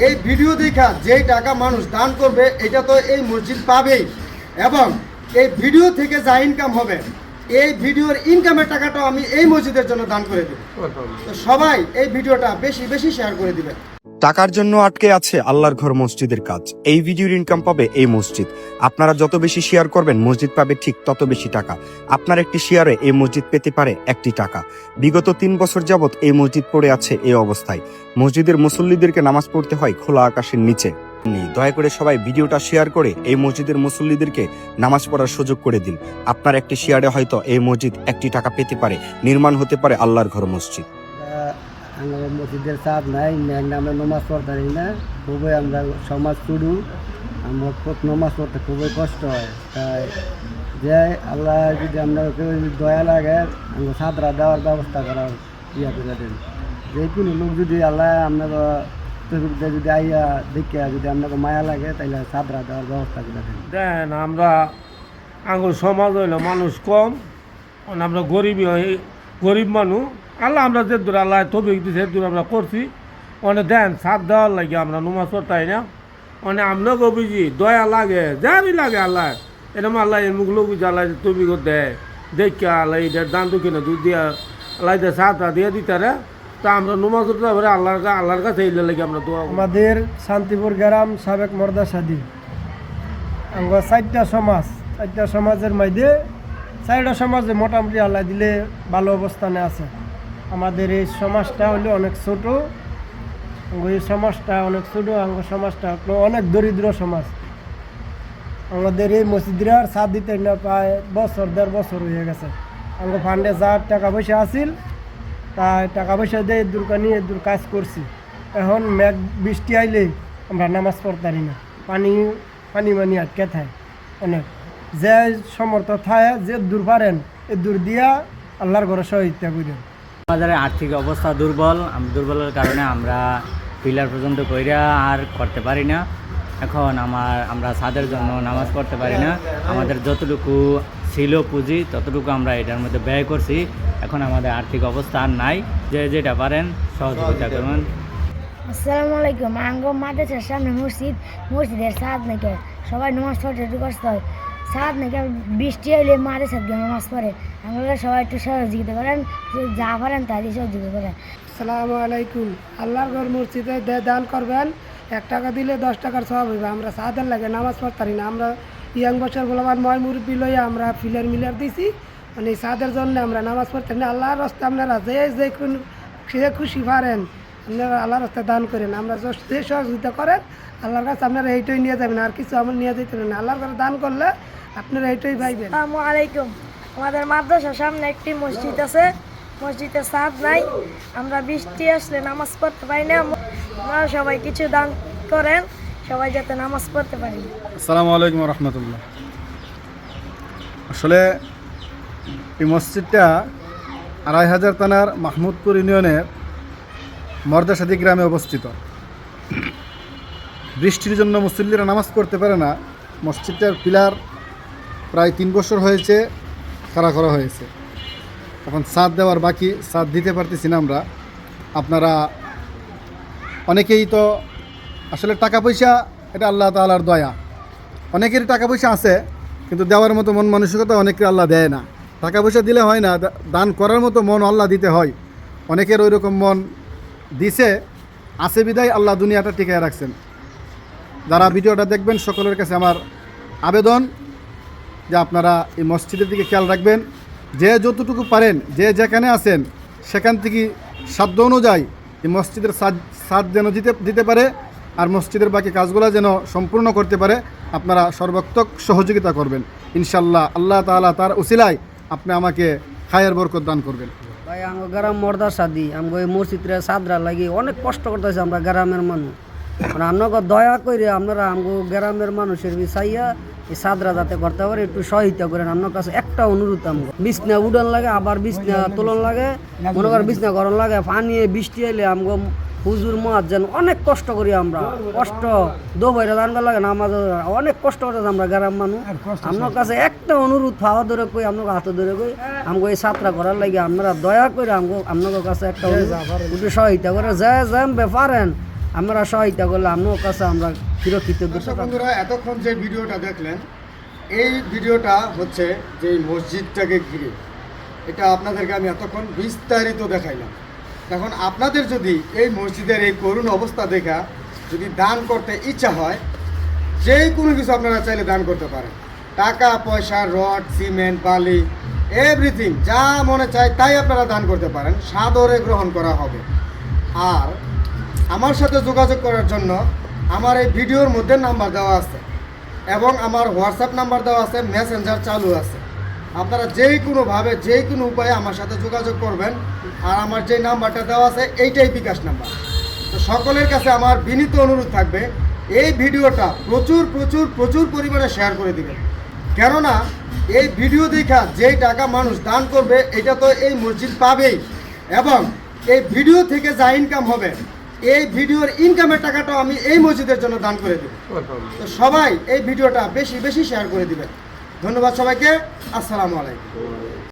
এই ভিডিও দেখা যেই টাকা মানুষ দান করবে এটা তো এই মসজিদ পাবেই, এবং এই ভিডিও থেকে যা ইনকাম হবে এই ভিডিওর ইনকামের টাকাটাও আমি এই মসজিদের জন্য দান করে দেব। তো সবাই এই ভিডিওটা বেশি বেশি শেয়ার করে দিবেন। টাকার জন্য আটকে আছে আল্লাহর ঘর মসজিদের কাজ। এই ভিডিওর ইনকাম পাবে এই মসজিদ। আপনারা যত বেশি শেয়ার করবেন মসজিদ পাবে ঠিক তত বেশি টাকা। আপনার একটি শেয়ারে এই মসজিদ পেতে পারে 1টি টাকা। বিগত 3 বছর যাবত এই মসজিদ পড়ে আছে এই অবস্থায়। মসজিদের মুসল্লিদেরকে নামাজ পড়তে হয় খোলা আকাশের নিচে। দয়া করে সবাই ভিডিওটা শেয়ার করে এই মসজিদের মুসল্লিদেরকে নামাজ পড়ার সুযোগ করে দিন। আপনার একটি শেয়ারে হয়তো এই মসজিদ 1টি টাকা পেতে পারে, নির্মাণ হতে পারে আল্লাহর ঘর মসজিদ। আমরা মসজিদের চাপ নাই, আমরা নমাজ পড়তে না, খুবই আমরা সমাজ শুরু, আমরা নমাজ পড়তে খুবই কষ্ট হয়। তাই যে আল্লাহ যদি আমরা কেউ দয়া লাগে আমরা সাদরা দেওয়ার ব্যবস্থা করার করে দেন। যে কোনো লোক যদি আল্লাহ আপনাকে যদি আইয়া দেখে যদি আপনাকে মায়া লাগে তাহলে সাদরা দেওয়ার ব্যবস্থা করে দেন। দেন আমরা আঙ্গুর সমাজ হইলো মানুষ কম, আমরা গরিব মানুষ। আল্লাহ আমরা যে দূর আল্লাহ তবিক দিচ্ছে দূর আমরা করছি। অনেক দেন সাথ দেওয়ার লাগে আমরা নমাজ পড়তাই না। অনেক আপনাকেও বুঝি দয়া লাগে, যারই লাগে আল্লাহ এরকম আল্লাহ মুখলো বুঝি আল্লাহ তবিক দেয় দেখে আল্লাহ এটার দান তো কিনা দুধ দিয়া আল্লাহ সাথটা দিয়ে দিতে রে। তা আমরা নমাজ পড়তে পারে আল্লাহর কাছে এই লাগে আমরা দোয়া। আমাদের শান্তিপুর গ্রাম সাবেক মর্দাসাদি আমরা 4টা সমাজের মধ্যে 4টা সমাজে মোটামুটি আল্লাহ দিলে ভালো অবস্থানে আছে। আমাদের এই সমাজটা হলো অনেক ছোট, এই সমাজটা অনেক ছোট, আমার সমাজটা অনেক দরিদ্র সমাজ। আমাদের এই মসজিদের সাথ দিতে না প্রায় 1.5 বছর হয়ে গেছে। আমার ফান্ডে যা টাকা পয়সা আসিল তাই টাকা পয়সা দিয়ে দূরকা নিয়ে দূর কাজ করছি। এখন মেঘ বৃষ্টি আইলে আমরা নামাজ পড়তে পারি না, পানি আটকে থাকে অনেক। যে সমর্থ থাকে যে দূর পারেন এ দূর দিয়া আল্লাহর ঘরে সহযোগিতা করেন। আমাদের আর্থিক অবস্থা দুর্বলের কারণে আমরা পিলার পর্যন্ত কইরা আর করতে পারি না। এখন আমরা ছাদের জন্য নামাজ পড়তে পারি না। আমাদের যতটুকু ছিল পুঁজি ততটুকু আমরা এটার মধ্যে ব্যয় করছি। এখন আমাদের আর্থিক অবস্থা আর নাই, যে যেটা পারেন সহযোগিতা করুন। আসসালামু আলাইকুম। আঙ্গ মাদ্রাসার সামনে মসজিদের সাদ নাকি সবাই নামাজ পড়তে কষ্ট হয়। সাদ নাকি বৃষ্টি হইলে মাদ্রাসার গিয়ে নামাজ পড়ে। আমরা সবাই একটু সহযোগিতা করেন, যা পারেন তাই সহযোগিতা করেন। আসসালামু আলাইকুম। আল্লাহর ঘর মসজিদে দান করবেন, 1 টাকা দিলে 10 টাকার সওয়াব হইবে। আমরা সাদের লাগে নামাজ পড়তে পারি না। আমরা ইয়াং বছর বলবার ময় মুরব্বী লইয়া আমরা মিলার দিছি, মানে সাদের জন্য আমরা নামাজ পড়তে না। আল্লাহর রাস্তায় আপনারা যে খুশি পারেন আপনারা আল্লাহর রাস্তায় দান করেন। আমরা যে সহযোগিতা করেন আল্লাহর কাছে আপনারা এইটাই নিয়ে যাবেন, আর কিছু আমার নিয়ে যেতে না। আল্লাহর কাছে দান করলে আপনারা এইটাই পাইবেন। আসসালামু আলাইকুম। আমাদের মাদ্রাসার সামনে একটি মসজিদ আছে, মসজিদে ছাদ নাই। আমরা বৃষ্টি আসলে নামাজ পড়তে পারি না। আপনারা সবাই কিছু দান করেন, সবাই যাতে নামাজ পড়তে পারি। আসসালামু আলাইকুম রহমতুল্লাহ। আসলে এই মসজিদটা 2500 থানার মাহমুদপুর ইউনিয়নের মর্দাসাদি গ্রামে অবস্থিত। বৃষ্টির জন্য মুসল্লিরা নামাজ পড়তে পারে না। মসজিদটার পিলার প্রায় 3 বছর হয়েছে খাড়া করা হয়েছে। এখন ছাদ দেওয়ার বাকি, ছাদ দিতে পারতেছি না আমরা। আপনারা অনেকেই তো আসলে টাকা পয়সা এটা আল্লাহ তাআলার দয়া। অনেকেরই টাকা পয়সা আছে কিন্তু দেওয়ার মতো মন মানসিকতা অনেকের আল্লাহ দেয় না। টাকা পয়সা দিলে হয় না, দান করার মতো মন আল্লাহ দিতে হয়। অনেকের ওই রকম মন দিছে আছে বিদায় আল্লাহ দুনিয়াটা টিকায় রাখছেন। যারা ভিডিওটা দেখবেন সকলের কাছে আমার আবেদন যে আপনারা এই মসজিদের দিকে খেয়াল রাখবেন। যে যতটুকু পারেন, যে যেখানে আছেন সেখান থেকে সাধ্য অনুযায়ী এই মসজিদের সাথ যেন দিতে পারে, আর মসজিদের বাকি কাজগুলো যেন সম্পূর্ণ করতে পারে। আপনারা সর্বাত্মক সহযোগিতা করবেন ইনশাল্লাহ। আল্লাহ তাআলা তার উসিলায় আপনি আমাকে খায়ের বরকত দান করবেন। ভাই আমার গ্রাম মর্দাসাদি, আমাকে এই মসজিদের সাদরা লাগি অনেক কষ্ট করতেছে আমরা গ্রামের মানুষ। মানে আপনাকে দয়া করে আপনারা আমাকে গ্রামের মানুষের চাইয়া এই সাদরা যাতে করতে পারে একটু সহায়তা করেন। আপনার কাছে একটা অনুরোধ, আমাকে বিছনা উডান লাগে, আবার বিছনা তোলন লাগে, মনে করেন বিছনা গরম লাগে, পানি বৃষ্টি এলে আমাকে হুজুর মুয়াজ্জিন অনেক কষ্ট করি আমরা। কষ্ট দোবাইরা দান করা লাগে না, আমাদের অনেক কষ্ট করতেছে আমরা গ্রাম মানুষ। আপনার কাছে একটা অনুরোধ, পাওয়া ধরে কই, আপনাকে হাতে ধরে কই, আমাকে এই যাত্রা করার লাগে আপনারা দয়া করে আপনাদের কাছে একটা অনুরোধ, একটু সহায়তা করে। যে ব্যাপারেন আমরা সহায়তা করলে আপনার কাছে আমরা চিরকৃতজ্ঞ দর্শক থাকবো। বন্ধুরা, এতক্ষণ যে ভিডিওটা দেখলেন, এই ভিডিওটা হচ্ছে যে মসজিদটাকে ঘিরে, এটা আপনাদেরকে আমি এতক্ষণ বিস্তারিত দেখাইলাম। এখন আপনাদের যদি এই মসজিদের এই করুণ অবস্থা দেখা যদি দান করতে ইচ্ছা হয়, যে কোনো কিছু আপনারা চাইলে দান করতে পারেন। টাকা পয়সা, রড, সিমেন্ট, বালি, এভরিথিং যা মনে চায় তাই আপনারা দান করতে পারেন, সাদরে গ্রহণ করা হবে। আর আমার সাথে যোগাযোগ করার জন্য আমার এই ভিডিওর মধ্যে নাম্বার দেওয়া আছে এবং আমার হোয়াটসঅ্যাপ নাম্বার দেওয়া আছে, মেসেঞ্জার চালু আছে। আপনারা যে কোনোভাবে যে কোনো উপায়ে আমার সাথে যোগাযোগ করবেন। আর আমার যে নাম্বারটা দেওয়া আছে এইটাই বিকাশ নাম্বার। তো সকলের কাছে আমার বিনীত অনুরোধ থাকবে, এই ভিডিওটা প্রচুর প্রচুর প্রচুর পরিমাণে শেয়ার করে দিবেন। কেননা এই ভিডিও দেখা যেই টাকা মানুষ দান করবে এটা তো এই মসজিদ পাবেই, এবং এই ভিডিও থেকে যা ইনকাম হবে এই ভিডিওর ইনকামের টাকাটাও আমি এই মসজিদের জন্য দান করে দেব। তো সবাই এই ভিডিওটা বেশি বেশি শেয়ার করে দিবেন। ধন্যবাদ সবাইকে। আসসালামু আলাইকুম।